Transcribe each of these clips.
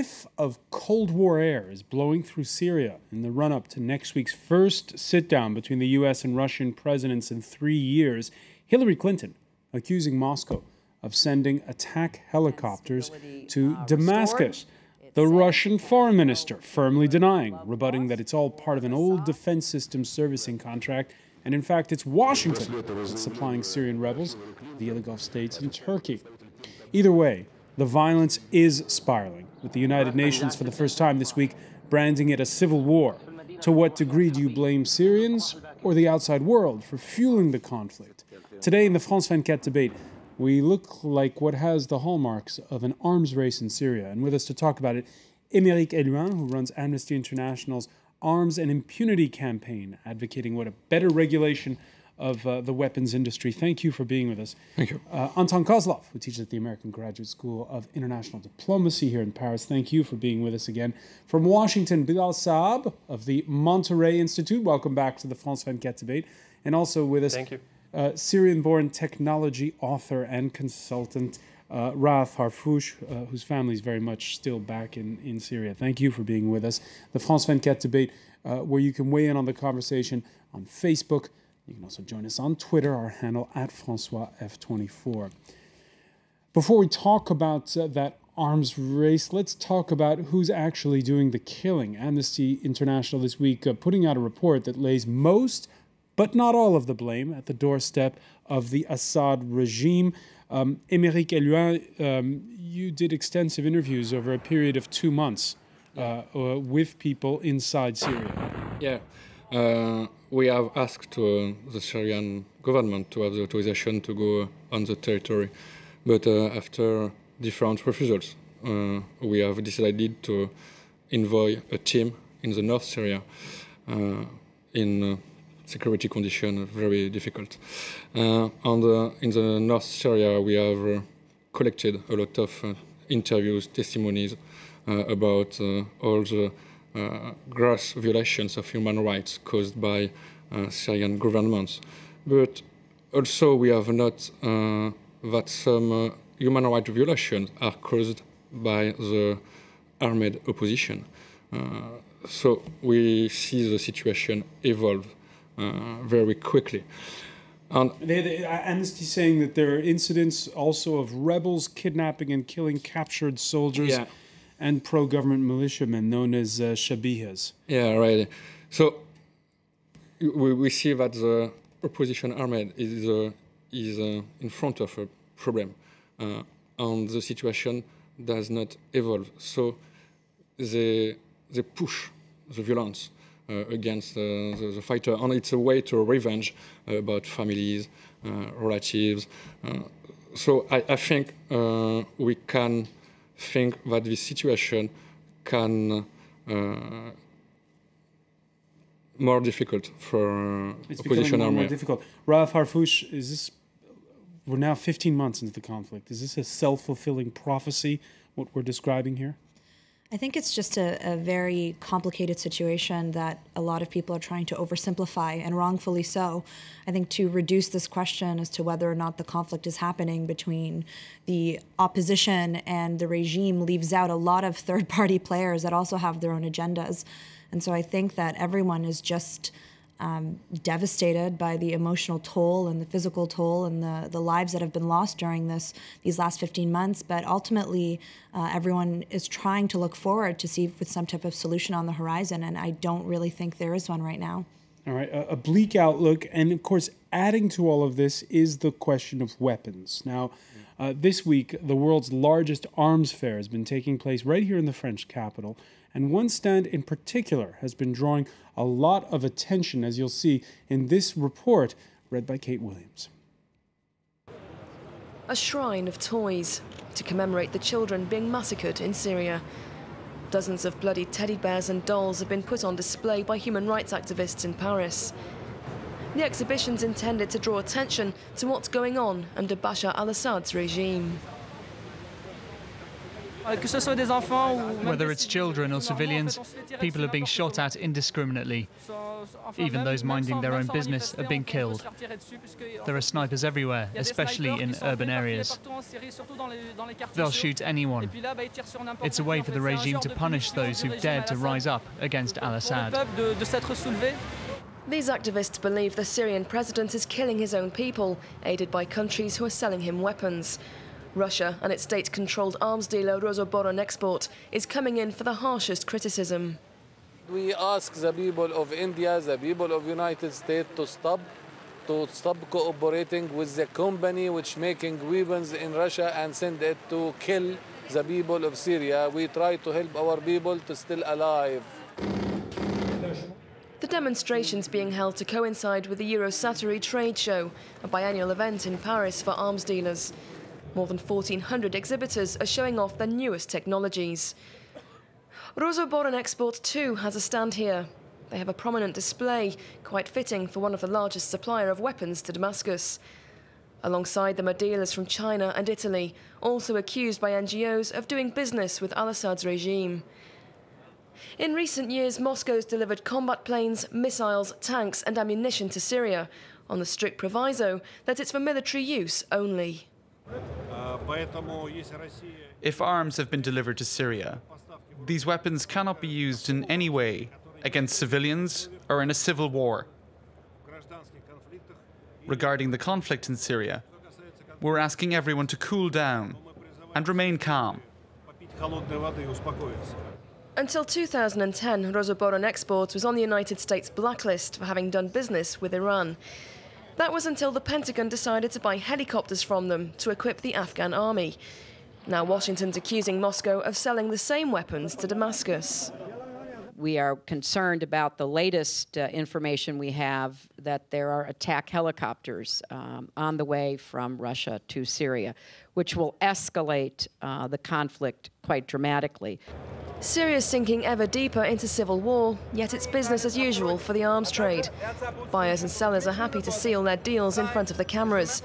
whiff of Cold War air is blowing through Syria in the run-up to next week's first sit-down between the U.S. and Russian presidents in 3 years. Hillary Clinton accusing Moscow of sending attack helicopters to Damascus. The Russian foreign minister firmly denying, rebutting that it's all part of an old defense systems servicing contract, and in fact it's Washington that's supplying Syrian rebels via the Gulf states and Turkey. Either way, the violence is spiraling, with the United Nations for the first time this week branding it a civil war. To what degree do you blame Syrians or the outside world for fueling the conflict? Today in the France 24 debate, we look like what has the hallmarks of an arms race in Syria. And with us to talk about it, Émeric Eluin, who runs Amnesty International's Arms and Impunity campaign, advocating what a better regulation of the weapons industry. Thank you for being with us. Thank you. Anton Kozlov, who teaches at the American Graduate School of International Diplomacy here in Paris. Thank you for being with us again. From Washington, Bilal Saab of the Monterey Institute. Welcome back to the France 24 debate. And also with us, thank you. Syrian-born technology author and consultant Raaf Harfouch, whose family is very much still back in Syria. Thank you for being with us. The France 24 debate, where you can weigh in on the conversation on Facebook. You can also join us on Twitter, our handle @FrancoisF24. Before we talk about that arms race, let's talk about who's actually doing the killing. Amnesty International this week putting out a report that lays most, but not all of the blame at the doorstep of the Assad regime. Émeric Eluin, you did extensive interviews over a period of 2 months with people inside Syria. Yeah. We have asked the Syrian government to have the authorization to go on the territory. But after different refusals, we have decided to envoy a team in the North Syria in security conditions very difficult. In the North Syria, we have collected a lot of interviews, testimonies about all the gross violations of human rights caused by Syrian governments. But also we have not that some human rights violations are caused by the armed opposition. So we see the situation evolve very quickly. And Amnesty saying that there are incidents also of rebels kidnapping and killing captured soldiers and pro-government militiamen known as Shabihas. Yeah, right. So we see that the opposition army is in front of a problem, and the situation does not evolve. So they push the violence against the fighter, and it's a way to revenge about families, relatives. So I think we can think that this situation can more difficult for opposition army. More difficult. Raaf Harfouch, we're now 15 months into the conflict. Is this a self-fulfilling prophecy, what we're describing here? I think it's just a very complicated situation that a lot of people are trying to oversimplify, and wrongfully so. I think to reduce this question as to whether or not the conflict is happening between the opposition and the regime leaves out a lot of third-party players that also have their own agendas. And so I think that everyone is just devastated by the emotional toll and the physical toll and the lives that have been lost during these last 15 months. But ultimately, everyone is trying to look forward to see with some type of solution on the horizon, and I don't really think there is one right now. All right, a bleak outlook, and of course, adding to all of this is the question of weapons. Now, this week, the world's largest arms fair has been taking place right here in the French capital, and one stand in particular has been drawing a lot of attention, as you'll see in this report read by Kate Williams. A shrine of toys to commemorate the children being massacred in Syria. Dozens of bloody teddy bears and dolls have been put on display by human rights activists in Paris. The exhibition's intended to draw attention to what's going on under Bashar al-Assad's regime. Whether it's children or civilians, people are being shot at indiscriminately. Even those minding their own business are being killed. There are snipers everywhere, especially in urban areas. They'll shoot anyone. It's a way for the regime to punish those who've dared to rise up against al-Assad. These activists believe the Syrian president is killing his own people, aided by countries who are selling him weapons. Russia and its state-controlled arms dealer Rosoboronexport is coming in for the harshest criticism. We ask the people of India, the people of United States to stop cooperating with the company which making weapons in Russia and send it to kill the people of Syria. We try to help our people to still alive. The demonstrations being held to coincide with the Eurosatory trade show, a biennial event in Paris for arms dealers. More than 1,400 exhibitors are showing off their newest technologies. Rosoboronexport too has a stand here. They have a prominent display, quite fitting for one of the largest supplier of weapons to Damascus. Alongside them are dealers from China and Italy, also accused by NGOs of doing business with al-Assad's regime. In recent years, Moscow's delivered combat planes, missiles, tanks and ammunition to Syria, on the strict proviso that it's for military use only. If arms have been delivered to Syria, these weapons cannot be used in any way against civilians or in a civil war. Regarding the conflict in Syria, we're asking everyone to cool down and remain calm. Until 2010, Rosoboronexport was on the United States blacklist for having done business with Iran. That was until the Pentagon decided to buy helicopters from them to equip the Afghan army. Now Washington's accusing Moscow of selling the same weapons to Damascus. We are concerned about the latest information we have that there are attack helicopters on the way from Russia to Syria, which will escalate the conflict quite dramatically. Syria's sinking ever deeper into civil war, yet it's business as usual for the arms trade. Buyers and sellers are happy to seal their deals in front of the cameras.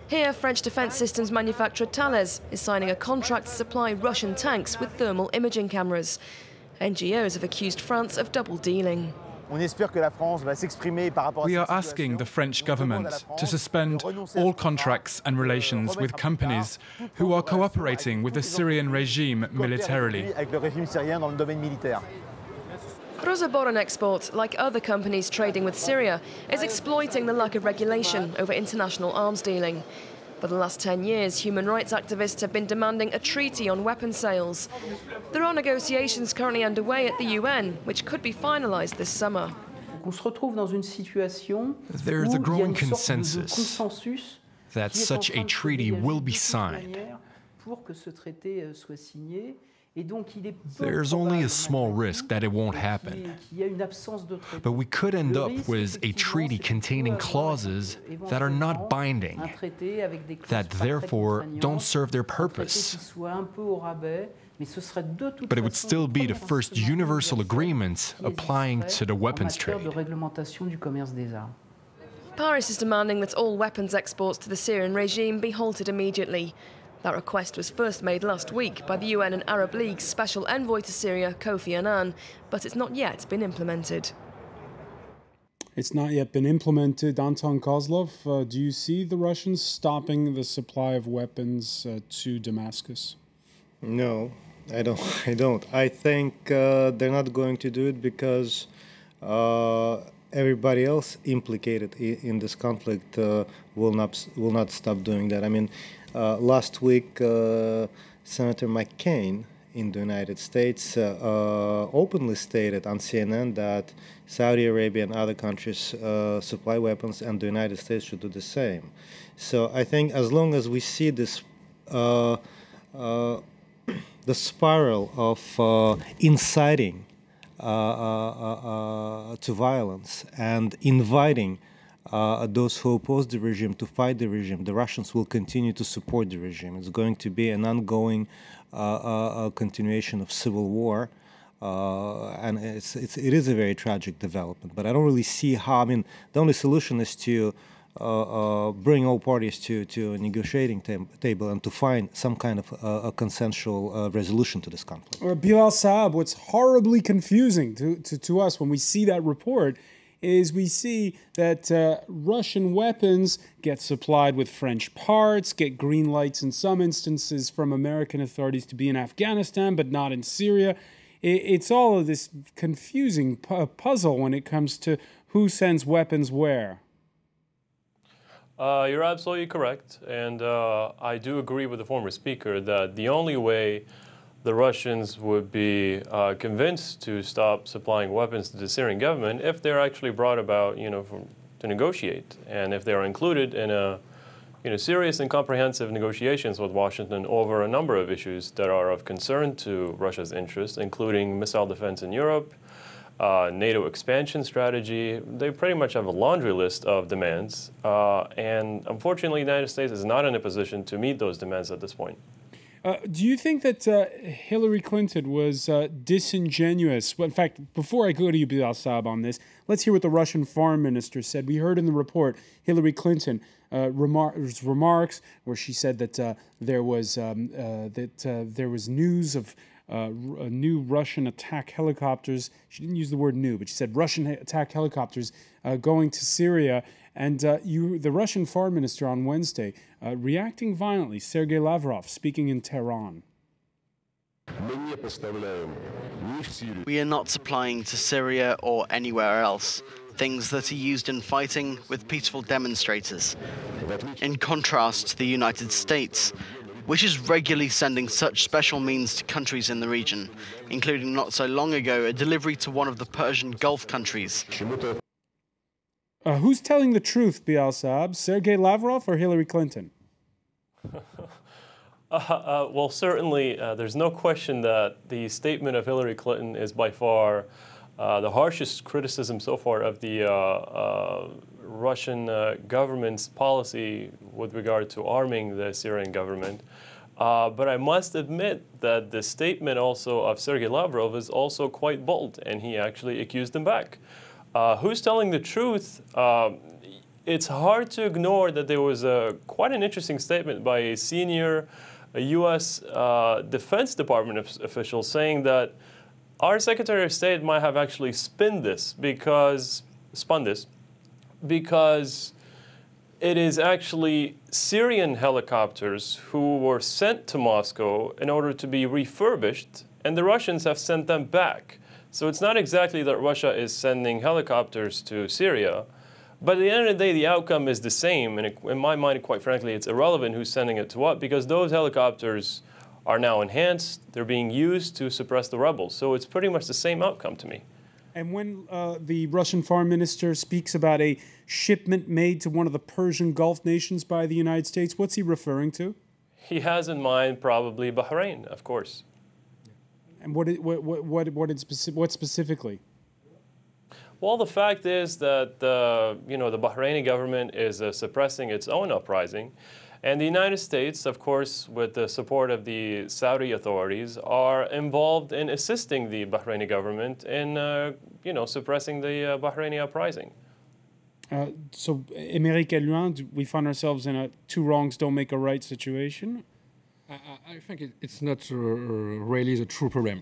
Here, French defence systems manufacturer Thales is signing a contract to supply Russian tanks with thermal imaging cameras. NGOs have accused France of double-dealing. We are asking the French government to suspend all contracts and relations with companies who are cooperating with the Syrian regime militarily. Rosoboronexport, like other companies trading with Syria, is exploiting the lack of regulation over international arms dealing. For the last 10 years, human rights activists have been demanding a treaty on weapons sales. There are negotiations currently underway at the UN, which could be finalised this summer. There's a growing consensus that such a treaty will be signed. There's only a small risk that it won't happen. But we could end up with a treaty containing clauses that are not binding, that therefore don't serve their purpose. But it would still be the first universal agreement applying to the weapons trade. Paris is demanding that all weapons exports to the Syrian regime be halted immediately. That request was first made last week by the UN and Arab League's Special Envoy to Syria, Kofi Annan, but it's not yet been implemented. It's not yet been implemented. Anton Kozlov, do you see the Russians stopping the supply of weapons to Damascus? No, I don't. I think they're not going to do it because everybody else implicated in this conflict will not stop doing that. I mean, last week, Senator McCain in the United States openly stated on CNN that Saudi Arabia and other countries supply weapons and the United States should do the same. So I think as long as we see this, the spiral of inciting to violence and inviting those who oppose the regime to fight the regime, the Russians will continue to support the regime. It's going to be an ongoing continuation of civil war, and it is a very tragic development. But I don't really see how. I mean, the only solution is to bring all parties to a negotiating table and to find some kind of a consensual resolution to this conflict. Bilal Saab, what's horribly confusing to us when we see that report is we see that Russian weapons get supplied with French parts, get green lights in some instances from American authorities to be in Afghanistan, but not in Syria. It's all of this confusing puzzle when it comes to who sends weapons where. You're absolutely correct. And I do agree with the former speaker that the only way the Russians would be convinced to stop supplying weapons to the Syrian government if they're actually brought about, to negotiate, and if they are included in serious and comprehensive negotiations with Washington over a number of issues that are of concern to Russia's interests, including missile defense in Europe, NATO expansion strategy. They pretty much have a laundry list of demands, and unfortunately, the United States is not in a position to meet those demands at this point. Do you think that Hillary Clinton was disingenuous? Well, in fact, before I go to you, Bilal Saab, on this, let's hear what the Russian foreign minister said. We heard in the report Hillary Clinton remarks where she said that there was news of new Russian attack helicopters. She didn't use the word new, but she said Russian attack helicopters going to Syria. And the Russian foreign minister on Wednesday reacting violently, Sergei Lavrov, speaking in Tehran. We are not supplying to Syria or anywhere else things that are used in fighting with peaceful demonstrators. In contrast to the United States, which is regularly sending such special means to countries in the region, including not so long ago a delivery to one of the Persian Gulf countries. Who's telling the truth, Bilal Saab, Sergei Lavrov or Hillary Clinton? Well, certainly, there's no question that the statement of Hillary Clinton is by far the harshest criticism so far of the Russian government's policy with regard to arming the Syrian government. But I must admit that the statement also of Sergei Lavrov is also quite bold, and he actually accused them back. Who's telling the truth? It's hard to ignore that there was quite an interesting statement by a senior U.S. Defense Department official saying that our Secretary of State might have actually spun this because it is actually Syrian helicopters who were sent to Moscow in order to be refurbished, and the Russians have sent them back. So it's not exactly that Russia is sending helicopters to Syria, but at the end of the day, the outcome is the same. And in my mind, quite frankly, it's irrelevant who's sending it to what, because those helicopters are now enhanced. They're being used to suppress the rebels. So it's pretty much the same outcome to me. And when the Russian foreign minister speaks about a shipment made to one of the Persian Gulf nations by the United States, what's he referring to? He has in mind probably Bahrain, of course. And what specifically? Well, the fact is that the Bahraini government is suppressing its own uprising, and the United States, of course, with the support of the Saudi authorities, are involved in assisting the Bahraini government in suppressing the Bahraini uprising. So, Émeric Eluin, we find ourselves in a two wrongs don't make a right situation? I think it's not really the true problem.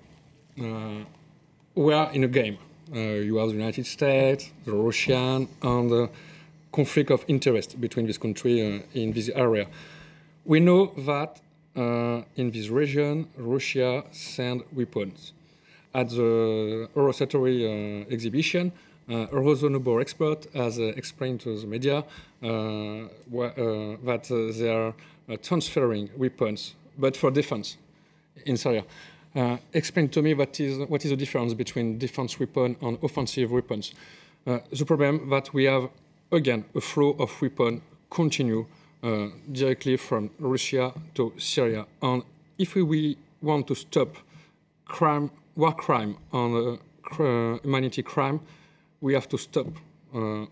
We are in a game. You have the United States, the Russian, and the conflict of interest between this country in this area. We know that in this region, Russia sends weapons. At the Eurosatory exhibition, Eurozone expert has explained to the media that they are transferring weapons, but for defense in Syria. Explain to me what is the difference between defense weapons and offensive weapons. The problem that we have, again, a flow of weapons continue directly from Russia to Syria. And if we want to stop war crime and humanity crime, we have to stop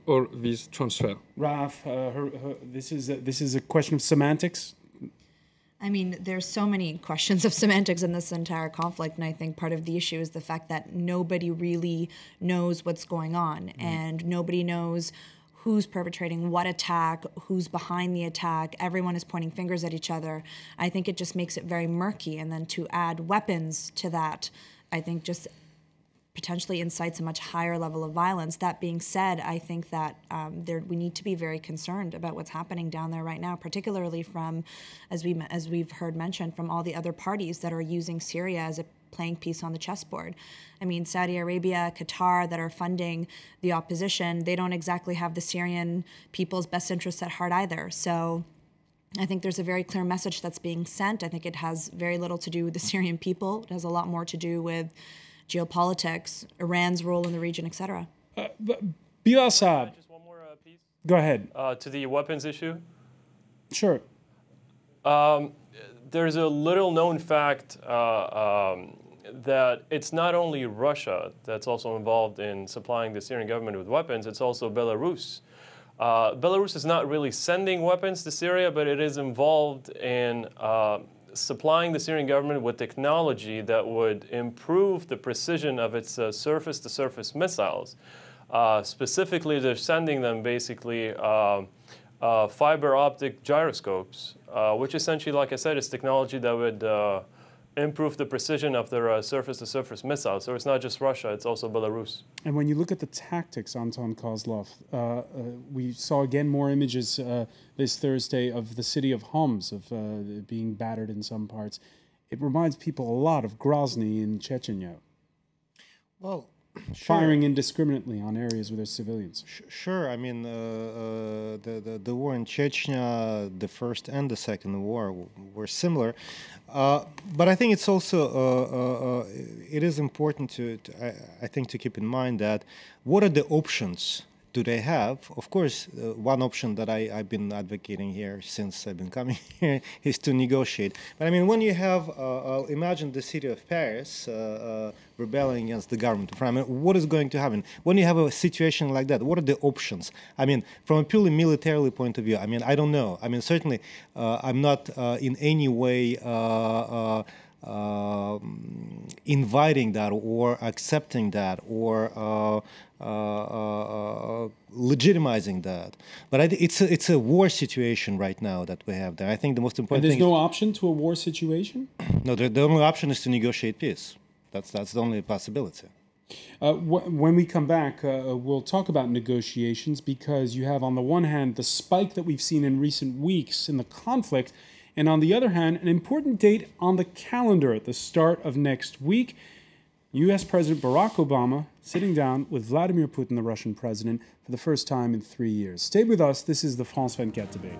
all these transfer. Raf, this is a question of semantics. I mean, there's so many questions of semantics in this entire conflict, and I think part of the issue is the fact that nobody really knows what's going on, and nobody knows who's perpetrating what attack, who's behind the attack. Everyone is pointing fingers at each other. I think it just makes it very murky, and then to add weapons to that, I think just potentially incites a much higher level of violence. That being said, I think that we need to be very concerned about what's happening down there right now, particularly from, as we've heard mentioned, from all the other parties that are using Syria as a playing piece on the chessboard. I mean, Saudi Arabia, Qatar, that are funding the opposition, they don't exactly have the Syrian people's best interests at heart either. So I think there's a very clear message that's being sent. I think it has very little to do with the Syrian people. It has a lot more to do with geopolitics, Iran's role in the region, etc. Bilal Saab. Just one more piece. Go ahead. To the weapons issue. Sure. There's a little known fact that it's not only Russia that's also involved in supplying the Syrian government with weapons, it's also Belarus. Belarus is not really sending weapons to Syria, but it is involved in supplying the Syrian government with technology that would improve the precision of its surface-to-surface missiles. Specifically, they're sending them basically fiber optic gyroscopes, which essentially, like I said, is technology that would improve the precision of their surface-to-surface missiles. So it's not just Russia, it's also Belarus. And when you look at the tactics, Anton Kozlov, we saw again more images this Thursday of the city of Homs, of being battered in some parts. It reminds people a lot of Grozny in Chechnya. Well, firing indiscriminately on areas where there's civilians. Sure. I mean, the war in Chechnya, the first and the second war, were similar. But I think it's also it is important I think to keep in mind that what are the options do they have? Of course, one option that I've been advocating here since I've been coming here is to negotiate. But I mean, when you have, imagine the city of Paris rebelling against the government of France, I mean, what is going to happen? When you have a situation like that, what are the options? I mean, from a purely militarily point of view, I mean, I don't know. I mean, certainly I'm not in any way inviting that or accepting that or legitimizing that, but it's a war situation right now that we have there. I think the most important thing. And there's no option to a war situation? No, the only option is to negotiate peace. That's the only possibility. When we come back, we'll talk about negotiations, because you have on the one hand the spike that we've seen in recent weeks in the conflict, and on the other hand, an important date on the calendar at the start of next week. U.S. President Barack Obama sitting down with Vladimir Putin, the Russian president, for the first time in 3 years. Stay with us. This is the France 24 debate.